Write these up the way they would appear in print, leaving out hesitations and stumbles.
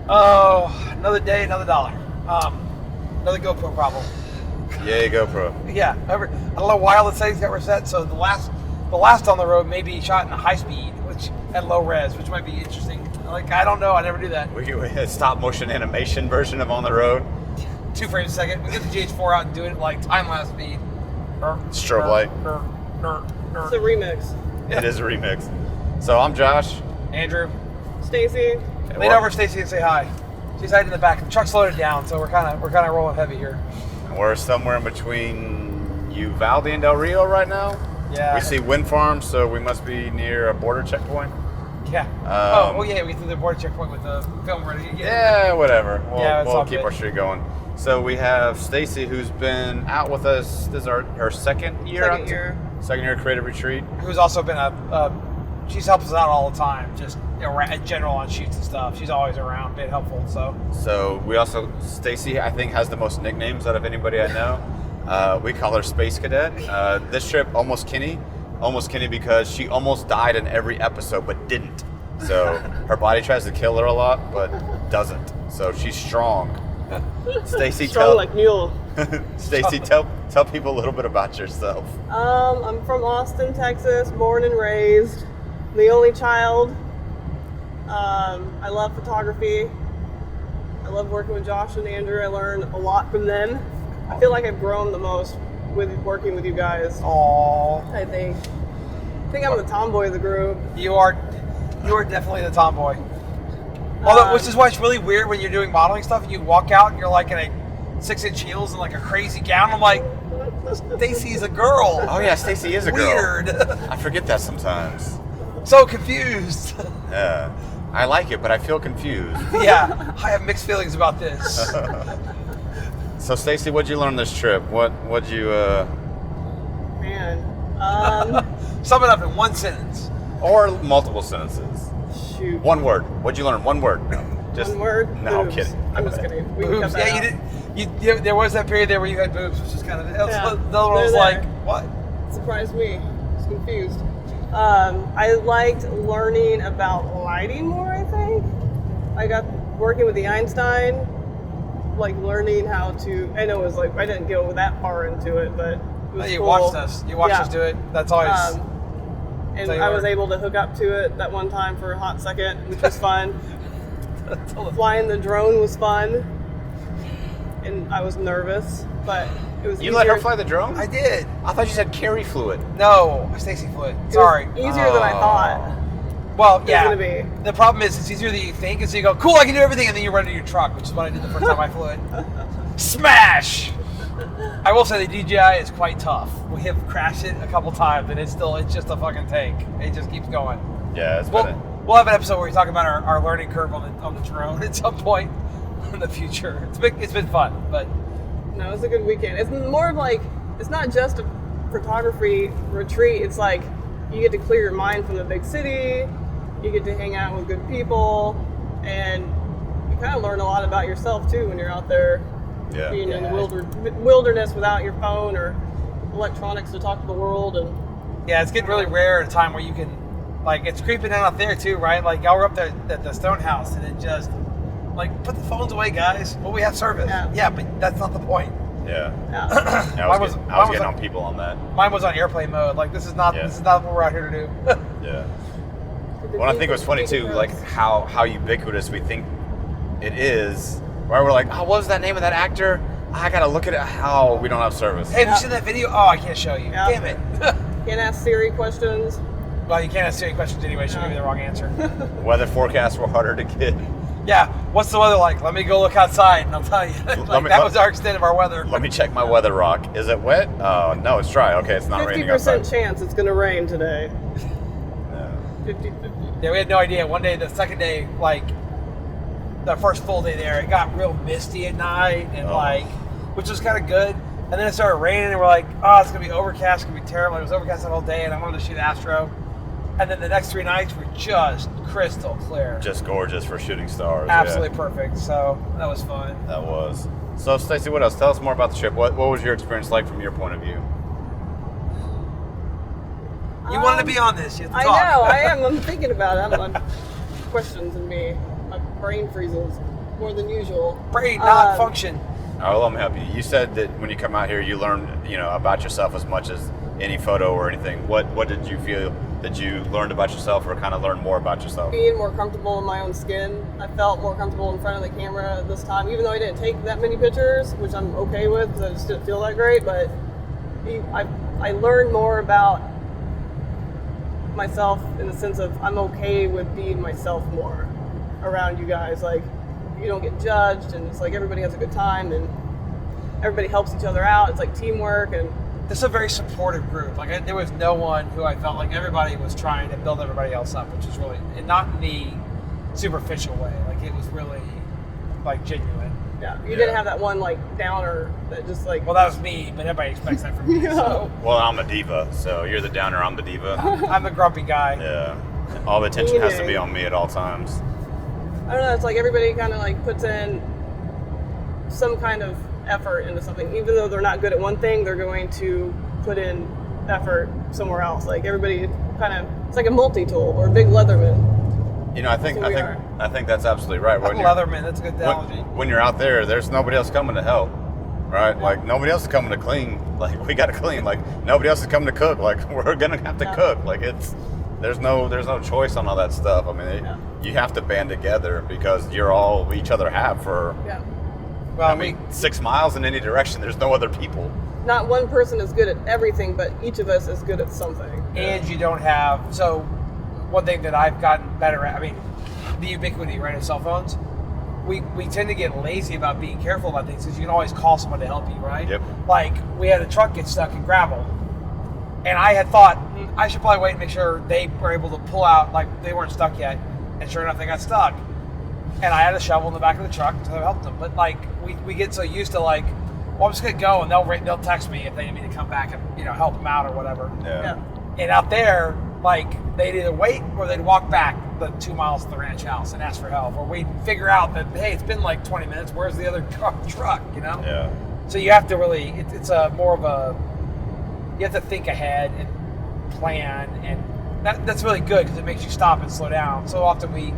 Oh, another day, another dollar. Another GoPro problem. Yay, GoPro. Yeah, I don't know why all the settings got reset. So the last on the road may be shot in high speed, which at low res, which might be interesting. Like I don't know, I never do that. We had stop motion animation version of On the Road. 2 frames a second. We get the GH4 out and do it at like time lapse speed. Strobe light. It's a remix. Yeah. It is a remix. So I'm Josh. Andrew. Stacy. Lean over Stacy and say hi. She's hiding in the back. The truck's loaded down, so we're kind of rolling heavy here. And we're somewhere in between Uvalde and Del Rio right now. Yeah. We see wind farms, so we must be near a border checkpoint. Yeah. Yeah, we threw the border checkpoint with the film ready. Yeah, whatever. We'll keep good. our streak going. So we have Stacy, who's been out with us. This is her second year. Second year creative retreat. Who's also been she's helped us out all the time, just in general on shoots and stuff. She's always around, been helpful. So we also, Stacy, I think, has the most nicknames out of anybody I know. We call her Space Cadet. This trip, almost Kenny because she almost died in every episode, but didn't. So her body tries to kill her a lot, but doesn't. So she's strong. Stacy, strong like mule. Stacy, tell people a little bit about yourself. I'm from Austin, Texas, born and raised. The only child. I love photography. I love working with Josh and Andrew. I learn a lot from them. I feel like I've grown the most with working with you guys. Aww. I think I'm the tomboy of the group. You are definitely the tomboy. Although, which is why it's really weird when you're doing modeling stuff and you walk out and you're like in a 6-inch heels and like a crazy gown. I'm like, Stacy's a girl. Oh yeah, Stacy is a girl. Weird. I forget that sometimes. So confused. Yeah. I like it, but I feel confused. Yeah, I have mixed feelings about this. So Stacy, what'd you learn this trip? What'd you Sum it up in one sentence. Or multiple sentences. Shoot. One word. What'd you learn? One word. No, just one word? No, Boobs. I'm kidding. I'm just kidding. We can Boobs. cut that Yeah, out. you did. There was that period there where you had boobs, which is kind of. The other one was They're like, there. what? Surprised me. I was confused. I liked learning about lighting more, I think. I got working with the Einstein, like learning how to, I know it was like, I didn't go that far into it, but it was You cool. watched us. You watched us do it. That's always. And I was able to hook up to it that one time for a hot second, which was fun. Flying the drone was fun. And I was nervous, but it was You easier. let her fly the drone? I did. I thought you said carry fluid. No, Stacy flew it. It was Sorry. easier than I thought. Well, It yeah. was gonna be. The problem is it's easier than you think, and so you go, cool, I can do everything, and then you run into your truck, which is what I did the first time I flew it. Smash! I will say the DJI is quite tough. We have crashed it a couple times, and it's just a fucking tank. It just keeps going. Yeah, it's We'll been have an episode where we talk about our learning curve on the drone at some point in the future. It's been fun, but No, it's a good weekend. It's more of like, it's not just a photography retreat. It's like you get to clear your mind from the big city. You get to hang out with good people, and you kind of learn a lot about yourself too when you're out there being in the wilderness without your phone or electronics to talk to the world. And yeah, it's getting really rare at a time where you can, like, it's creeping in out there too, right? Like y'all were up there at the Stone House, and it just, like, put the phones away, guys. Well, we have service. Yeah, but that's not the point. Yeah. yeah. I was getting on people on that. Mine was on airplane mode. Like, this is not what we're out here to do. Yeah. Well, I think it was funny too, like how ubiquitous we think it is. Where we're like, oh, what was that name of that actor? I gotta look at it. How we don't have service. Hey, have you seen that video? Oh, I can't show you. Yeah. Damn it. Can't ask Siri questions. Well, you can't ask Siri questions anyway. She'll give you the wrong answer. Weather forecasts were harder to get. Yeah. What's the weather like? Let me go look outside, and I'll tell you. That was our extent of our weather. Let me check my weather rock. Is it wet? Oh, no, it's dry. Okay, it's not raining outside. 50% chance it's going to rain today. Yeah. 50-50. Yeah, we had no idea. One day, the second day, like, the first full day there, it got real misty at night, and which was kind of good. And then it started raining, and we're like, oh, it's going to be overcast. It's going to be terrible. It was overcast the whole day, and I wanted to shoot Astro. And then the next 3 nights were just crystal clear. Just gorgeous for shooting stars. Absolutely perfect. So that was fun. That was. So, Stacy, what else? Tell us more about the trip. What was your experience like from your point of view? You wanted to be on this. You have to I talk. know. I am. I'm thinking about it. I'm on questions in me. brain freezes more than usual. Brain not function. Oh, let me help you. You said that when you come out here, you learn, about yourself as much as any photo or anything. What did you feel that you learned about yourself, or kind of learned more about yourself? Being more comfortable in my own skin. I felt more comfortable in front of the camera this time, even though I didn't take that many pictures, which I'm okay with because I just didn't feel that great. But I learned more about myself in the sense of I'm okay with being myself more around you guys. Like, you don't get judged, and it's like everybody has a good time, and everybody helps each other out. It's like teamwork, and This is a very supportive group. Like, there was no one who I felt like everybody was trying to build everybody else up, which is really, and not in the superficial way. Like, it was really, like, genuine. yeah, you didn't have that one like downer that just like. Well, that was me, but everybody expects that from me. Yeah. So Well, I'm a diva, so you're the downer, I'm the diva. I'm the grumpy guy. Yeah. All the attention has to be on me at all times. I don't know. It's like everybody kind of like puts in some kind of effort into something, even though they're not good at one thing. They're going to put in effort somewhere else. Like everybody kind of, it's like a multi-tool or a big Leatherman. I think that's absolutely right. I'm Leatherman. That's a good analogy. When you're out there, there's nobody else coming to help, right? Like nobody else is coming to clean. Like we got to clean. Like nobody else is coming to cook. Like we're gonna have to cook. Like there's no choice on all that stuff. I mean, you have to band together because you're all each other have for. Yeah. Well, 6 miles in any direction. There's no other people. Not one person is good at everything, but each of us is good at something. and you don't have, so one thing that I've gotten better at, I mean, the ubiquity, right, of cell phones, we tend to get lazy about being careful about things because you can always call someone to help you, right? Yep. Like, we had a truck get stuck in gravel, and I had thought, I should probably wait and make sure they were able to pull out, like, they weren't stuck yet, and sure enough, they got stuck. And I had a shovel in the back of the truck to help them. But, like, we get so used to, like, well, I'm just going to go, and they'll text me if they need me to come back and, help them out or whatever. Yeah. And out there, like, they'd either wait or they'd walk back the 2 miles to the ranch house and ask for help. Or we'd figure out that, hey, it's been like 20 minutes. Where's the other truck, Yeah. So you have to really, it's a more of a, you have to think ahead and plan. And that's really good because it makes you stop and slow down. So often we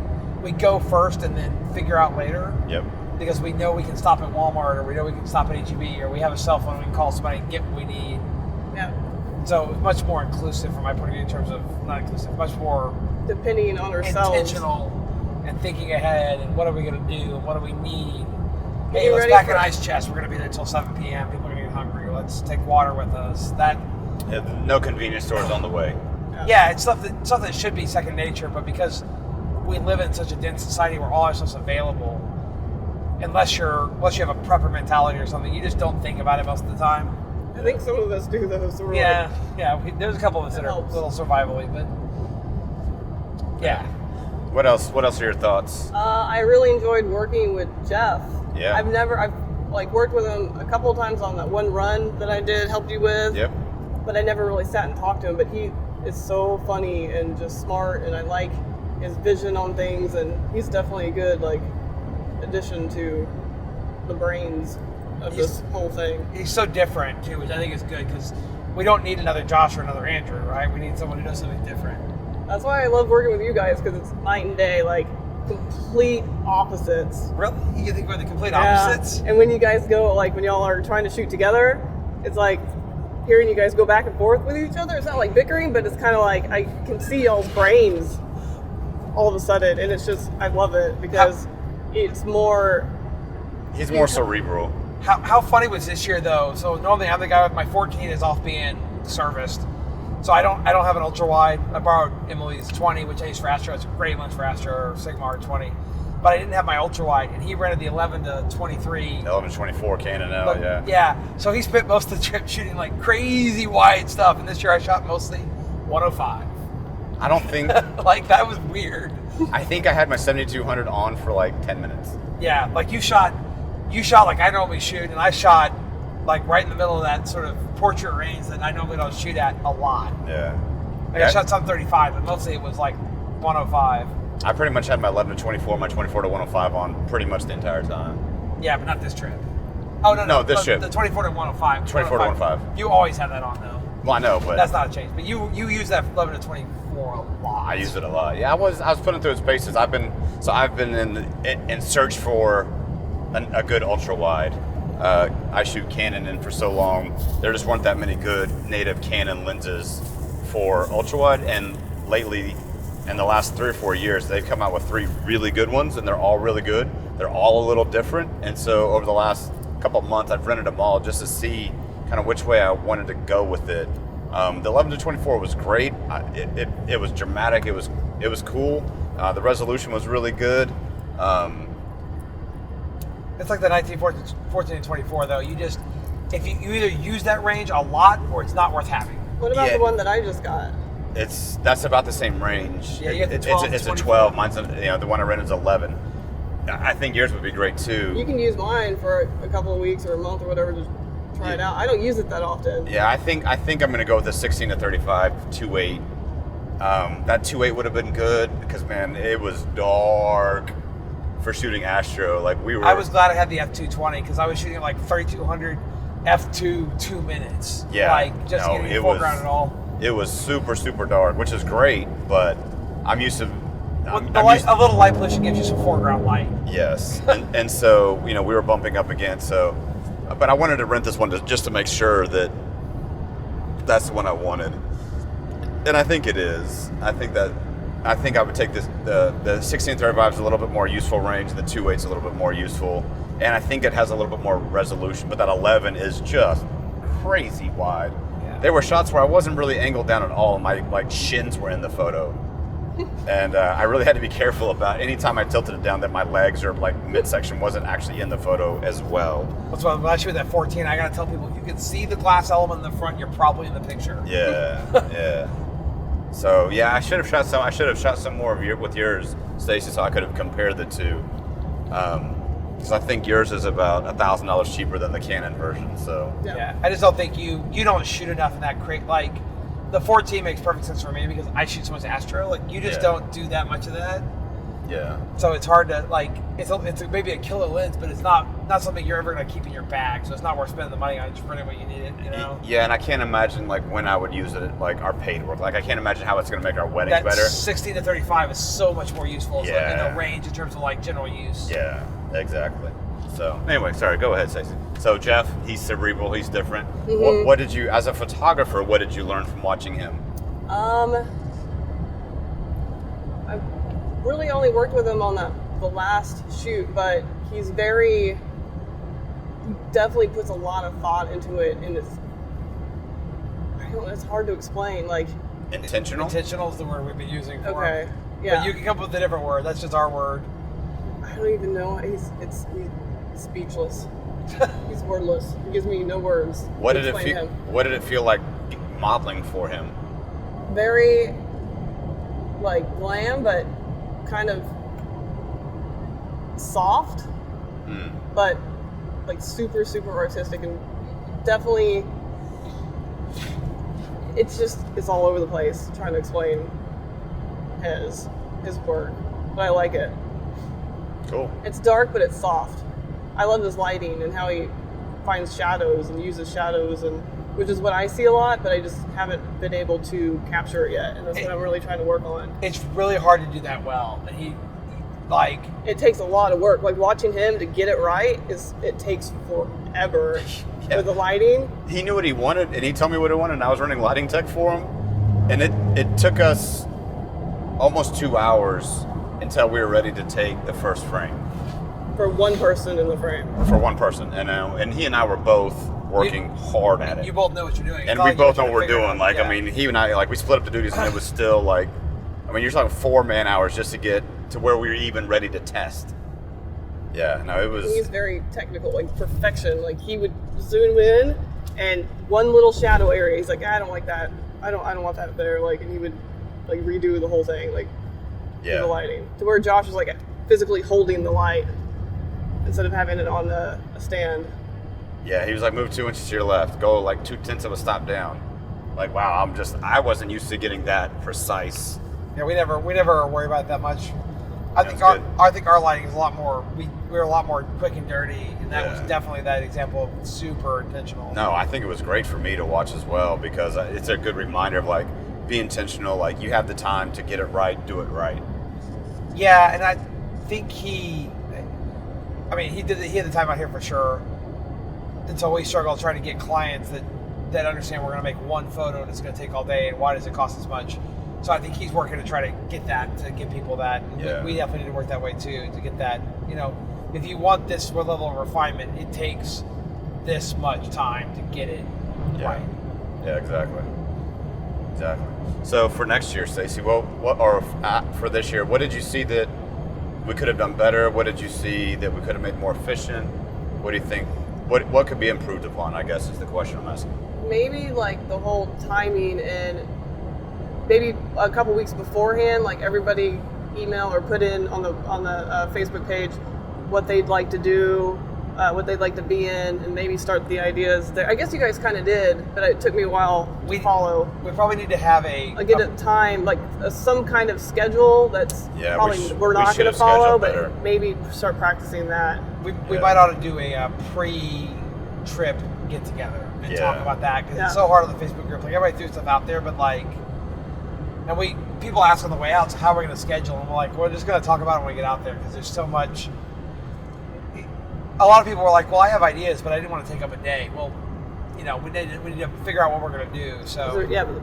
go first and then figure out later. Yep. Because we know we can stop at Walmart, or we know we can stop at H-E-B, or we have a cell phone, we can call somebody and get what we need. Yeah. So it's much more inclusive from my point of view in terms of, not inclusive, much more Depending on ourselves. intentional and thinking ahead and what are we going to do and what do we need. Hey, Getting let's ready pack for- an ice chest. We're going to be there until 7 p.m. People are going to get hungry. Let's take water with us. That, No convenience stores on the way. yeah, it's something that should be second nature, but because we live in such a dense society where all our stuff's available, unless you have a prepper mentality or something, you just don't think about it most of the time. I think some of us do those. So Yeah, there's a couple of us that are a helps. little survivally, but yeah. What else are your thoughts? I really enjoyed working with Jeff. Yeah. I've like worked with him a couple of times on that one run that I did, helped you with. Yep. But I never really sat and talked to him. But he is so funny and just smart, and I like his vision on things, and he's definitely a good addition to the brains of this whole thing. He's so different too, which I think is good because we don't need another Josh or another Andrew, right? We need someone who does something different. That's why I love working with you guys, because it's night and day, like complete opposites. Really? You think we're the complete Yeah. opposites? And when you guys go, like when y'all are trying to shoot together, it's like hearing you guys go back and forth with each other. It's not like bickering, but it's kind of like I can see y'all's brains all of a sudden, and it's just, I love it because it's more. He's more cerebral. How funny was this year though? So normally I'm the guy with my 14 is off being serviced, so I don't have an ultra wide. I borrowed Emily's 20, which I use for Astro. It's a great lens for Astro, or Sigma R20, but I didn't have my ultra wide, and he rented the 11 to 23. 11-24 Canon L, But, yeah. Yeah. So he spent most of the trip shooting like crazy wide stuff, and this year I shot mostly 105. I don't think. Like that was weird. I think I had my 7200 on for like 10 minutes. Yeah, like you shot like I normally shoot, and I shot like right in the middle of that sort of portrait range that I normally don't shoot at a lot. Yeah. Like I shot some 35, but mostly it was like 105. I pretty much had my 11-24, my 24 to 105 on pretty much the entire time. Yeah, but not this trip. Oh no, No, this trip. The 24 to 105. 24 to 105. You always have that on though. Well, I know, but that's not a change. But you use that 11 to 24 a lot. I use it a lot. Yeah, I was putting through its paces. I've been in search for a good ultra wide. I shoot Canon, and for so long there just weren't that many good native Canon lenses for ultra wide. And lately, in the last 3 or 4 years, they've come out with 3 really good ones, and they're all really good. They're all a little different. And so over the last couple of months, I've rented them all just to see kind of which way I wanted to go with it. The 11 to 24 was great. It was dramatic. It was cool. The resolution was really good. It's like the 1914 and 24 though. If you either use that range a lot or it's not worth having. What about the one that I just got? That's about the same range. Yeah, you get the 12 it's a 12. Mine's the one I rented is 11. I think yours would be great too. You can use mine for a couple of weeks or a month or whatever to try it out. I don't use it that often. Yeah, I think I'm going to go with the 16 to 35 2.8. That 2.8 would have been good because, man, it was dark for shooting Astro. I was glad I had the f2.20 because I was shooting at like 3200 f2 2 minutes. Yeah, getting foreground at all. It was super, super dark, which is great, but I'm used to. A little light pollution gives you some foreground light. Yes, and so we were bumping up against so. But I wanted to rent this one just to make sure that that's the one I wanted, and I think it is. I think I would take this. The 1635 is a little bit more useful range, and the 2.8 is a little bit more useful, and I think it has a little bit more resolution. But that 11 is just crazy wide. Yeah. There were shots where I wasn't really angled down at all. My shins were in the photo. And I really had to be careful about anytime I tilted it down that my legs or midsection wasn't actually in the photo as well. That's why when I shoot that 14, I gotta tell people if you can see the glass element in the front, you're probably in the picture. Yeah, yeah. So yeah, I should have shot some more with yours, Stacy, so I could have compared the two. Because I think yours is about $1,000 cheaper than the Canon version. So yeah, I just don't think you don't shoot enough in that crate. The 14 makes perfect sense for me because I shoot so much Astro. You just don't do that much of that. Yeah. So it's hard to it's maybe a killer lens, but it's not something you're ever going to keep in your bag. So it's not worth spending the money on just running what you need it. Yeah, and I can't imagine when I would use it at our paid work. I can't imagine how it's going to make our weddings better. 16 to 35 is so much more useful. In the range in terms of general use. Yeah, exactly. So anyway, sorry, go ahead, Stacy. So Jeff, he's cerebral, he's different. Mm-hmm. What did you, as a photographer, what did you learn from watching him? I really only worked with him on the last shoot, but he definitely puts a lot of thought into it, and it's hard to explain. Intentional? Intentional is the word we've been using for okay, him. yeah. But you can come up with a different word. That's just our word. I don't even know. He's speechless. He's wordless. He gives me no words. What did it feel like modeling for him? Very glam, but kind of soft, but super, super artistic, and definitely it's all over the place trying to explain his work, but I like it. Cool. It's dark, but it's soft. I love his lighting and how he finds shadows and uses shadows, and which is what I see a lot, but I just haven't been able to capture it yet, and that's what I'm really trying to work on. It's really hard to do that well, and it takes a lot of work. Watching him to get it right it takes forever. Yeah. With the lighting. He knew what he wanted, and he told me what he wanted, and I was running lighting tech for him, and it took us almost 2 hours until we were ready to take the first frame. For one person in the frame. For one person, and he and I were both working hard at it. You both know what you're doing. And we both know what we're doing. He and I, we split up the duties, and it was still you're talking 4 man hours just to get to where we were even ready to test. Yeah, no, it was. He's very technical, perfection. He would zoom in, and one little shadow area. He's like, I don't like that. I don't want that there. And he would redo the whole thing, the lighting, to where Josh was physically holding the light instead of having it on a stand. Yeah, he was move 2 inches to your left, go 2/10 of a stop down. Wow, I wasn't used to getting that precise. Yeah, we never worry about it that much. I think our lighting is a lot more. We're a lot more quick and dirty, and that was definitely that example of super intentional. No, I think it was great for me to watch as well because it's a good reminder of like be intentional. Like you have the time to get it right, do it right. Yeah, and I think he had the time out here for sure. And so we struggle trying to get clients that understand we're going to make one photo and it's going to take all day, and why does it cost as much? So I think he's working to try to get that, to give people that. And we definitely need to work that way too, to get that. If you want this level of refinement, it takes this much time to get it right. Yeah, exactly. So for next year, Stacy, for this year, what did you see that we could have done better? What did you see that we could have made more efficient? What do you think? What could be improved upon, I guess, is the question I'm asking. Maybe like the whole timing, and maybe a couple weeks beforehand, like everybody email or put in on the Facebook page what they'd like to do, what they'd like to be in, and maybe start the ideas there. I guess you guys kind of did, but it took me a while to follow. We probably need to have get a time, like some kind of schedule that's probably we're not going to follow, but maybe start practicing that. We might ought to do a pre-trip get together and talk about that, because it's so hard on the Facebook group. Like everybody threw stuff out there, but and people ask on the way out, so how are we going to schedule? And we're like, we're just going to talk about it when we get out there, because there's so much. A lot of people were like, well, I have ideas, but I didn't want to take up a day. Well, we need to figure out what we're going to do. So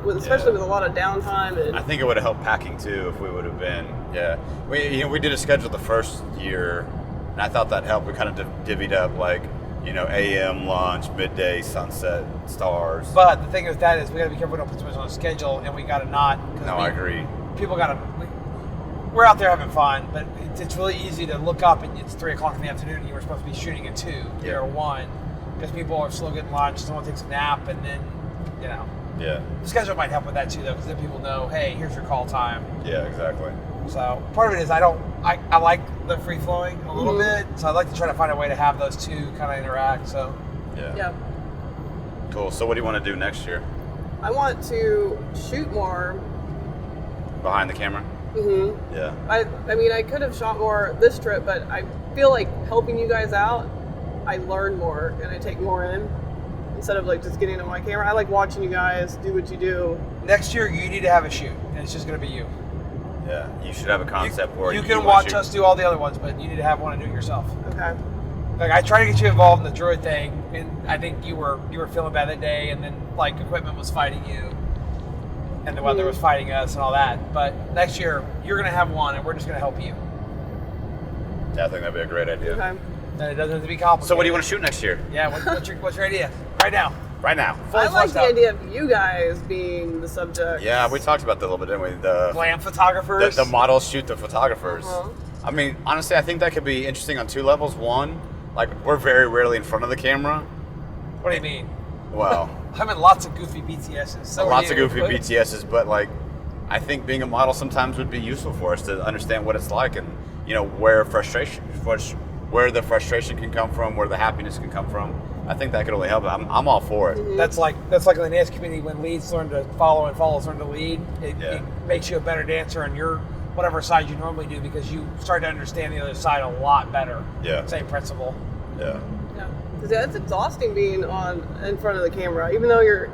especially with a lot of downtime. And I think it would have helped packing too if we would have been. Yeah, we did a schedule the first year, and I thought that helped. We kind of divvied up like AM, lunch, midday, sunset, stars. But the thing with that is we got to be careful we don't put too much on a schedule, and we got to not. I agree. People got to. We're out there having fun, but it's really easy to look up and it's 3 o'clock in the afternoon and you were supposed to be shooting at 2 or 1, because people are slow getting lunch, someone takes a nap, and then, Yeah. The schedule might help with that too, though, because then people know, hey, here's your call time. Yeah, exactly. So part of it is I like the free flowing a little bit, so I'd like to try to find a way to have those two kind of interact. So yeah. Cool. So what do you want to do next year? I want to shoot more behind the camera. Mm-hmm. Yeah. I could have shot more this trip, but I feel like helping you guys out, I learn more and I take more in instead of like just getting on my camera. I like watching you guys do what you do. Next year, you need to have a shoot, and it's just going to be you. Yeah, you should have a concept where you can watch us do all the other ones, but you need to have one and do it yourself. Okay. Like I tried to get you involved in the droid thing, and I think you were feeling bad that day, and then like equipment was fighting you, and the weather was fighting us, and all that. But next year you're gonna have one, and we're just gonna help you. Yeah, I think that'd be a great idea. Okay. And it doesn't have to be complicated. So what do you want to shoot next year? Yeah. What's your idea? Right now. Right now. I like the idea of you guys being the subject. Yeah, we talked about that a little bit, didn't we? The glam photographers. The models shoot the photographers. Uh-huh. I mean, honestly, I think that could be interesting on 2 levels. One, like we're very rarely in front of the camera. What do you mean? Well, I'm in lots of goofy BTSs. So lots of goofy BTSs, but like, I think being a model sometimes would be useful for us to understand what it's like, and where the frustration can come from, where the happiness can come from. I think that could really help. I'm all for it. Mm-hmm. That's like in the dance community when leads learn to follow and follows learn to lead. It makes you a better dancer on your whatever side you normally do, because you start to understand the other side a lot better. Yeah. Same principle. Yeah. Yeah. Because it's exhausting being in front of the camera, even though you're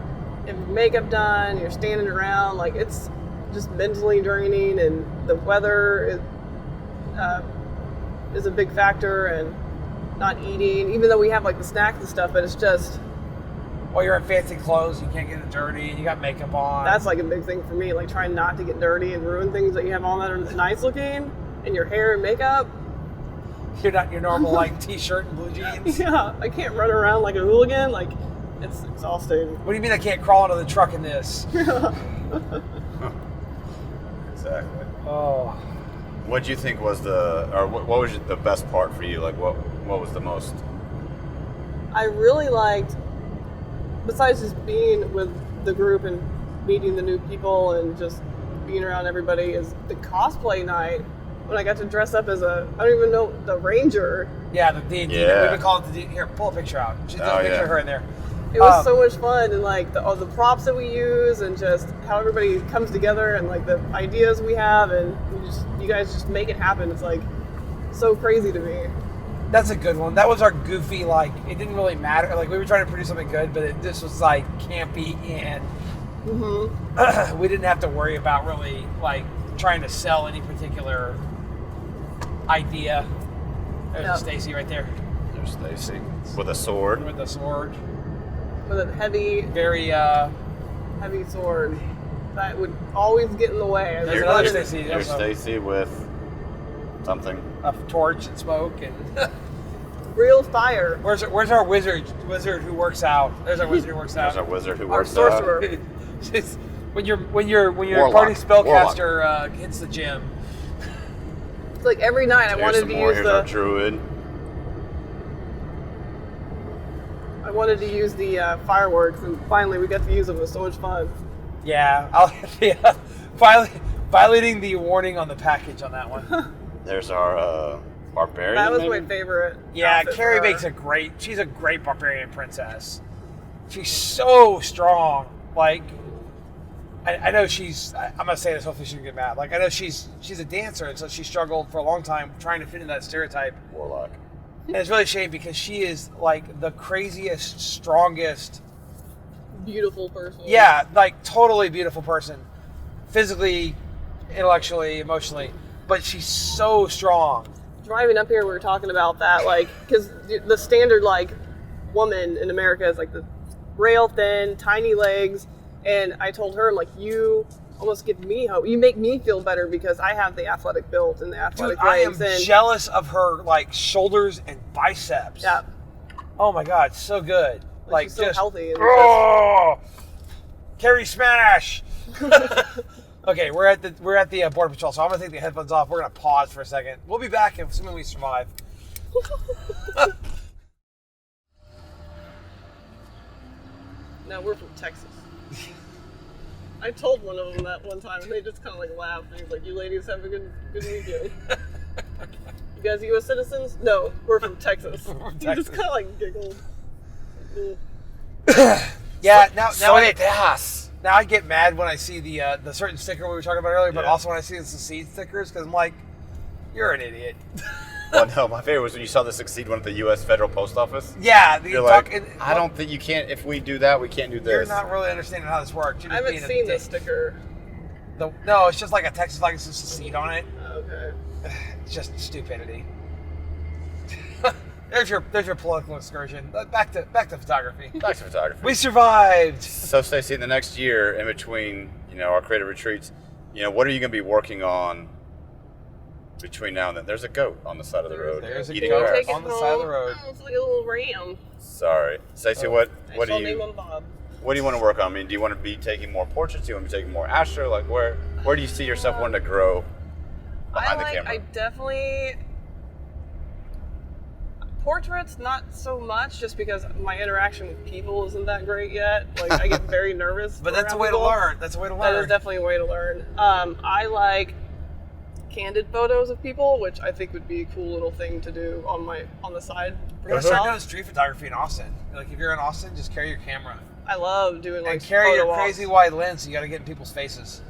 in makeup done, you're standing around. Like it's just mentally draining, and the weather is a big factor, and not eating, even though we have like the snacks and stuff, but it's just. Well, you're in fancy clothes, you can't get it dirty, and you got makeup on. That's like a big thing for me, like trying not to get dirty and ruin things that you have on that are nice looking, and your hair and makeup. You're not your normal like t-shirt and blue jeans. Yeah, I can't run around like a hooligan. Like, it's exhausting. What do you mean I can't crawl into the truck in this? Exactly. Oh. What do you think was what was the best part for you? Like, what was the most? I really liked, besides just being with the group and meeting the new people and just being around everybody, is the cosplay night when I got to dress up as I don't even know, the Ranger. Yeah, the D&D. Yeah. We've been calling it the D. Here, pull a picture out. There's a picture of her in there. It was so much fun, and like all the props that we use, and just how everybody comes together, and like the ideas we have, and you guys just make it happen. It's like so crazy to me. That's a good one. That was our goofy, like, it didn't really matter. Like, we were trying to produce something good, but it just was, like, campy, and we didn't have to worry about really, like, trying to sell any particular idea. There's Stacy right there. There's Stacy. With a sword. With a sword. With a heavy, very heavy sword that would always get in the way. There's another Stacy. There's Stacy with something. A torch and smoke and real fire. Where's our wizard who works out? There's our wizard who works out. There's our wizard who our works sorcerer. out. when your Warlock. party spellcaster hits the gym. It's like every night I wanted to use Here's our druid. I wanted to use the fireworks, and finally we got to use them. It was so much fun. Yeah, violating the warning on the package on that one. There's our barbarian. That was maybe? my favorite. Yeah, Carrie makes she's a great barbarian princess. She's so strong. Like, I know I'm gonna say this, hopefully she doesn't get mad. Like, I know she's a dancer, and so she struggled for a long time trying to fit in that stereotype. Warlock. And it's really a shame because she is like the craziest, strongest, beautiful person. Yeah, like totally beautiful person, physically, intellectually, emotionally. But she's so strong. Driving up here, we were talking about that, like, because the standard, like, woman in America is, like, the rail thin, tiny legs, and I told her, I'm like, you almost give me hope. You make me feel better because I have the athletic build and the athletic legs. I am jealous of her, like, shoulders and biceps. Yeah. Oh, my God, so good. Like, she's so just healthy. And Carrie smash! Okay, we're at the Border Patrol, so I'm gonna take the headphones off. We're gonna pause for a second. We'll be back assuming we survive. No, we're from Texas. I told one of them that one time, and they just kind of like laughed. And he's like, "You ladies have a good weekend." You guys U.S. citizens? No, we're from Texas. He just kind of like giggled. Yeah, now I get mad when I see the certain sticker we were talking about earlier, but also when I see the Succeed stickers, because I'm like, you're an idiot. Well, no, my favorite was when you saw the Succeed one at the U.S. Federal Post Office. Yeah. You're like, I don't think you can't, if we do that, we can't do this. You're not really understanding how this works. I haven't seen this sticker. No, it's just like a Texas flag with Succeed on it. Okay. It's just stupidity. There's your political excursion. Back to photography. Back to photography. We survived. So, Stacy, in the next year, in between, our creative retreats, what are you going to be working on between now and then? There's a goat on the side of the road. There's a eating goat grass. on the side of the road. Oh, it's like a little ram. Sorry, Stacy. What do you? Name him Bob. What do you want to work on? I mean, do you want to be taking more portraits? Do you want to be taking more astro? Like, where do you see yourself wanting to grow behind the camera? I definitely. Portraits, not so much, just because my interaction with people isn't that great yet. Like, I get very nervous. But that's a way to learn. That is definitely a way to learn. I like candid photos of people, which I think would be a cool little thing to do on the side. We're gonna start doing street photography in Austin. Like, if you're in Austin, just carry your camera. I love doing like and carry your walks. crazy wide lens. So you got to get in people's faces.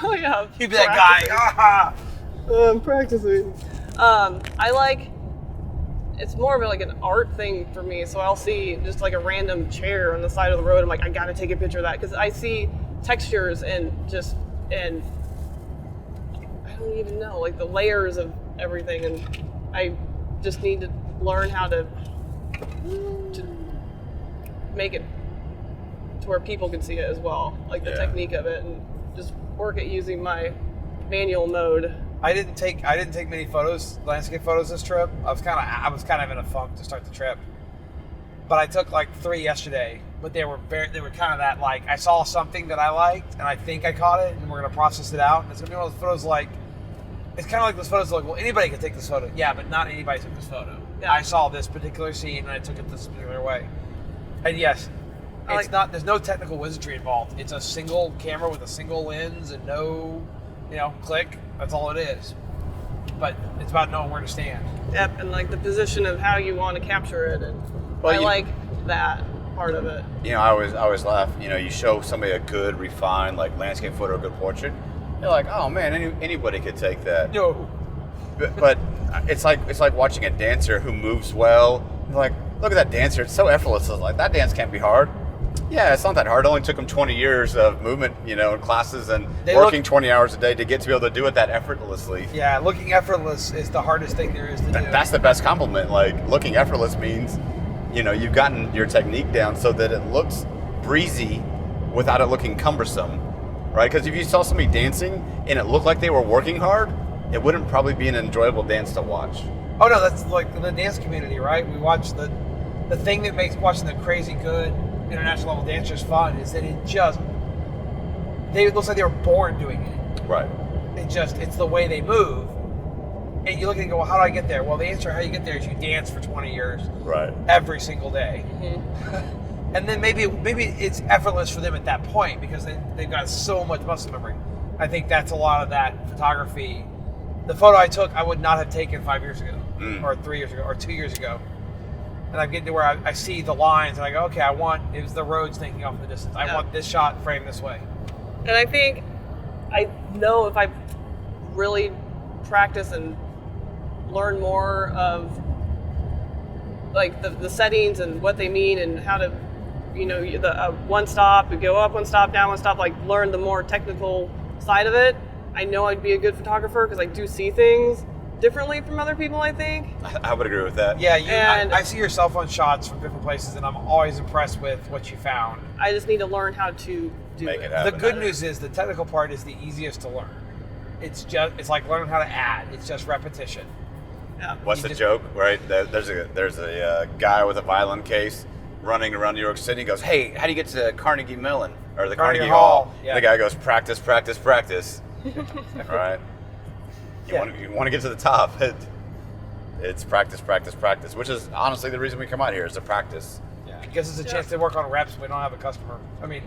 Oh yeah. You'd be that guy. Ah! I'm practicing. I like. It's more of like an art thing for me. So I'll see just like a random chair on the side of the road. I'm like, I gotta take a picture of that because I see textures and I don't even know, like the layers of everything, and I just need to learn how to make it to where people can see it as well, like the technique of it, and just work at using my manual mode. I didn't take many photos, landscape photos this trip. I was kind of in a funk to start the trip, but I took like 3 yesterday. But they were kind of that, like, I saw something that I liked and I think I caught it, and we're gonna process it out. And it's gonna be one of those photos like, it's kind of like those photos like, well, anybody can take this photo. Yeah, but not anybody took this photo. Yeah. I saw this particular scene and I took it this particular way. And yes, there's no technical wizardry involved. It's a single camera with a single lens and no, click. That's all it is. But it's about knowing where to stand. Yep, and like the position of how you want to capture it. And that part of it. You know, I always laugh. You know, you show somebody a good, refined, like landscape photo, a good portrait. You're like, oh man, anybody could take that. No. But it's like watching a dancer who moves well. You're like, look at that dancer; it's so effortless. It's like that dance can't be hard. Yeah, it's not that hard. It only took them 20 years of movement, you know, in classes and working 20 hours a day to get to be able to do it that effortlessly. Yeah, looking effortless is the hardest thing there is to do. That's the best compliment. Like, looking effortless means, you know, you've gotten your technique down so that it looks breezy without it looking cumbersome, right? Because if you saw somebody dancing and it looked like they were working hard, it wouldn't probably be an enjoyable dance to watch. Oh no, that's like the dance community, right? We watch the thing that makes watching the crazy good international level dancers fun is that it looks like they were born doing it. Right. It's the way they move. And you look at it and go, well, how do I get there? Well, the answer how you get there is you dance for 20 years. Right. Every single day. Mm-hmm. And then maybe it's effortless for them at that point because they've got so much muscle memory. I think that's a lot of that photography. The photo I took, I would not have taken 5 years ago, or 3 years ago, or 2 years ago. And I'm getting to where I see the lines and I go, okay, it was the roads thinking off in the distance. I want this shot framed this way. And I think I know if I really practice and learn more of like the settings and what they mean and how to, you know, the one stop, go up one stop, down one stop, like learn the more technical side of it. I know I'd be a good photographer because I do see things differently from other people, I think. I would agree with that. Yeah, I see your cell phone shots from different places, and I'm always impressed with what you found. I just need to learn how to do Make it. happen. The good news is the technical part is the easiest to learn. It's like learning how to add. It's just repetition. Yeah. What's the joke, right? There's a guy with a violin case running around New York City. He goes, hey, how do you get to Carnegie Mellon? Or the Carnegie Hall? Yeah. And the guy goes, practice, practice, practice. Right? You want to get to the top. It's practice, practice, practice, which is honestly the reason we come out here is to practice. Yeah, because it's a chance to work on reps. We don't have a customer. I mean,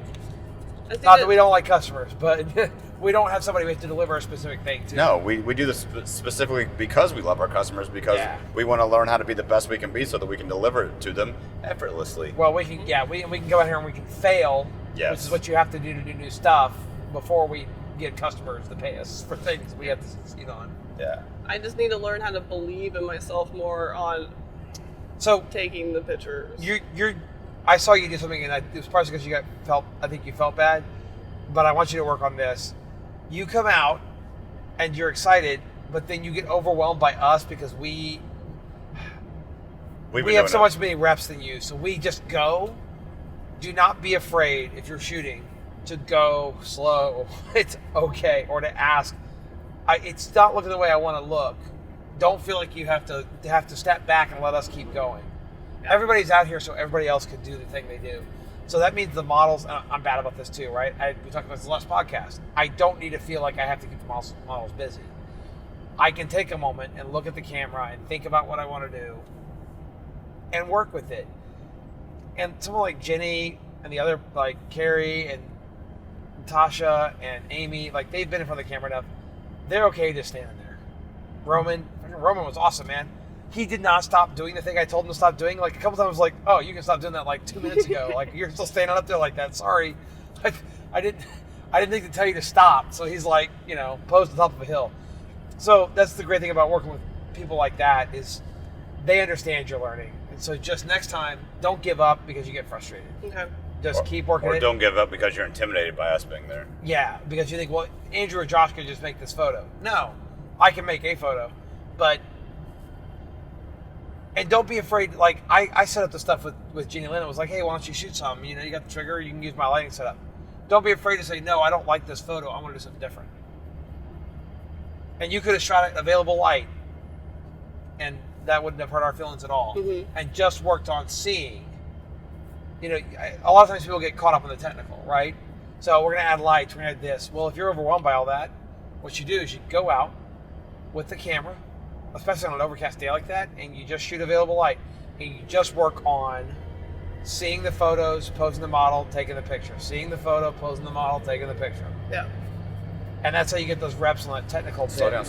Not that we don't like customers, but we don't have somebody we have to deliver a specific thing to. No, we do this specifically because we love our customers, because we want to learn how to be the best we can be so that we can deliver it to them effortlessly. Well, we can go out here and we can fail, which is what you have to do new stuff before we get customers to pay us for things we have to succeed on. Yeah. I just need to learn how to believe in myself more on taking the pictures. I saw you do something, and it was partially because I think you felt bad, but I want you to work on this. You come out, and you're excited, but then you get overwhelmed by us because we have so much many reps than you, so we just go. Do not be afraid if you're shooting to go slow. It's okay, or to ask. It's not looking the way I want to look. Don't feel like you have to step back and let us keep going. Everybody's out here so everybody else can do the thing they do. So that means the models, and I'm bad about this too, right? We talked about this last podcast. I don't need to feel like I have to keep the models busy. I can take a moment and look at the camera and think about what I want to do and work with it. And someone like Jenny and the other, like Carrie and Tasha and Amy, like they've been in front of the camera enough. They're okay just standing there. Roman was awesome, man. He did not stop doing the thing I told him to stop doing. Like a couple times I was like, oh, you can stop doing that like 2 minutes ago. Like you're still standing up there like that. Sorry. I didn't think to tell you to stop. So he's like, posed on top of a hill. So that's the great thing about working with people like that is they understand you're learning. And so just next time, don't give up because you get frustrated. Okay. Just keep working it. Or don't give up because you're intimidated by us being there. Yeah, because you think, well, Andrew or Josh could just make this photo. No, I can make a photo. And don't be afraid. Like, I set up the stuff with Jeannie Lynn. It was like, hey, why don't you shoot some? You got the trigger. You can use my lighting setup. Don't be afraid to say, no, I don't like this photo. I want to do something different. And you could have shot it available light. And that wouldn't have hurt our feelings at all. Mm-hmm. And just worked on seeing. A lot of times people get caught up in the technical, right? So we're going to add lights. We're going to add this. Well, if you're overwhelmed by all that, what you do is you go out with the camera, especially on an overcast day like that, and you just shoot available light. And you just work on seeing the photos, posing the model, taking the picture. Seeing the photo, posing the model, taking the picture. Yeah. And that's how you get those reps on that technical bit. Slow down.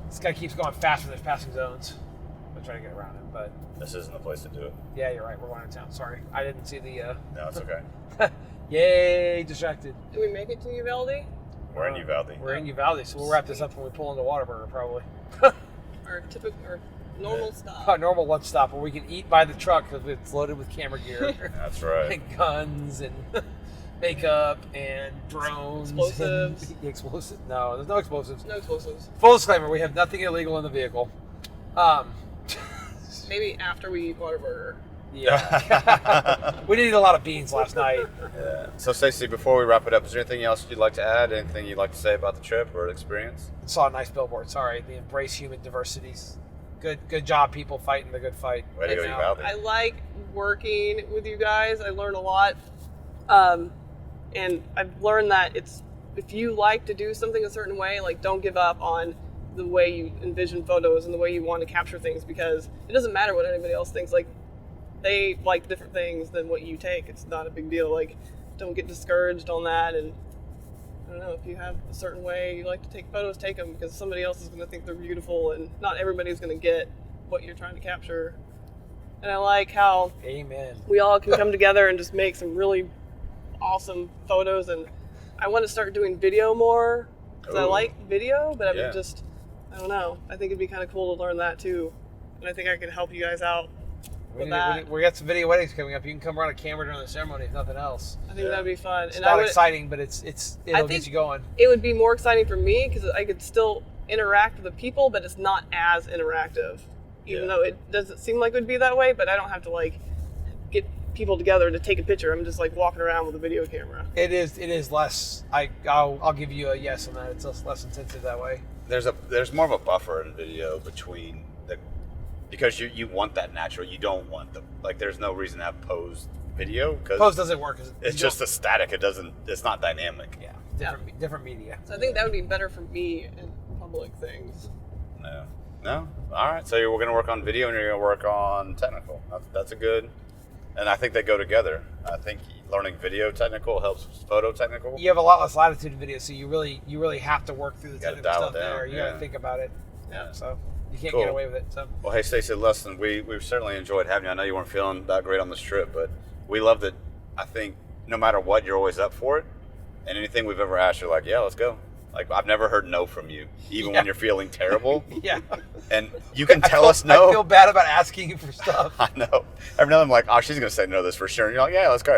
This guy keeps going faster than there's passing zones. We'll try to get around it, but This isn't the place to do it. yeah, you're right. We're going to town. Sorry, I didn't see the. No, it's okay. Yay, distracted. Did we make it to Uvalde? We're in Uvalde. We're in Uvalde, so we'll wrap this up when we pull into Whataburger, probably. Our typical, our normal stop. A normal lunch stop where we can eat by the truck because it's loaded with camera gear. That's right. And guns and makeup and drones. Explosives. And explosives. No, there's no explosives. No explosives. Full disclaimer, we have nothing illegal in the vehicle. Maybe after we eat Whataburger. Yeah. We did eat a lot of beans last night. Yeah. So, Stacy, before we wrap it up, is there anything else you'd like to add? Anything you'd like to say about the trip or the experience? Saw a nice billboard. Sorry, the embrace human diversities. Good job, people fighting the good fight. Way to go, Right now. Uvalde. I like working with you guys. I learn a lot. And I've learned that if you like to do something a certain way, like don't give up on the way you envision photos and the way you want to capture things, because it doesn't matter what anybody else thinks. Like they like different things than what you take. It's not a big deal. Like don't get discouraged on that. And I don't know, if you have a certain way you like to take photos, take them, because somebody else is going to think they're beautiful and not everybody's going to get what you're trying to capture. And I like how Amen. we all can come together and just make some really awesome photos. And I want to start doing video more because I Ooh. like video, but Yeah. I don't know. I think it'd be kind of cool to learn that too. And I think I could help you guys out with that. We got some video weddings coming up. You can come run a camera during the ceremony if nothing else. I think that'd be fun. It's And not I would, exciting, but it'll think- get you going. it would be more exciting for me because I could still interact with the people, but it's not as interactive. Even Yeah. though it doesn't seem like it would be that way, but I don't have to like get people together to take a picture. I'm just like walking around with a video camera. It is less. I'll give you a yes on that. It's less intensive that way. There's more of a buffer in video between because you want that natural. You don't want there's no reason to have posed video because Pose doesn't work. 'Cause it's just a static. It's not dynamic. yeah, different media. So I think that would be better for me in public things. No. All right. So we're going to work on video and you're going to work on technical. That's a good. And I think they go together. I think learning video technical helps photo technical. You have a lot less latitude in video, so you really have to work through the gotta technical dial it stuff down, there. You yeah. got to think about it. Yeah. So you can't Cool. get away with it. So Well, hey, Stacy, listen, we've certainly enjoyed having you. I know you weren't feeling that great on this trip, but we love that. I think no matter what, you're always up for it. And anything we've ever asked, you're like, yeah, let's go. Like, I've never heard no from you, even when you're feeling terrible. yeah. And you can tell us no. I feel bad about asking you for stuff. I know. Every now and then I'm like, oh, she's going to say no to this for sure. And you're like, yeah, let's go.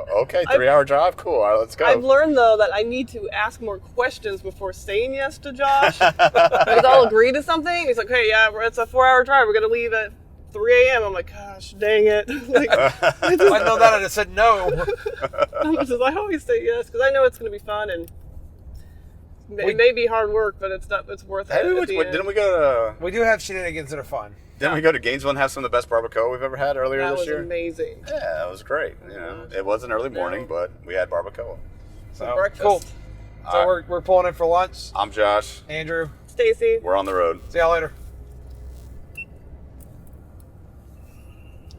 Oh, okay, 3-hour drive. Cool. All right, let's go. I've learned though that I need to ask more questions before saying yes to Josh. Because I'll agree to something. He's like, hey, yeah, it's a 4-hour drive. We're gonna leave at 3 a.m. I'm like, gosh, dang it. Like, If I know that, I'd have said no. I always say yes because I know it's gonna be fun and it may be hard work, but it's worth it. Hey, at the end. didn't we go to We do have shenanigans that are fun. Gainesville and have some of the best barbacoa we've ever had earlier That this was year? amazing. Yeah, that was great. You know, it was an early morning, but we had barbacoa. So Breakfast. cool. So All right. we're pulling in for lunch. I'm Josh. Andrew, Stacy. We're on the road. see y'all later.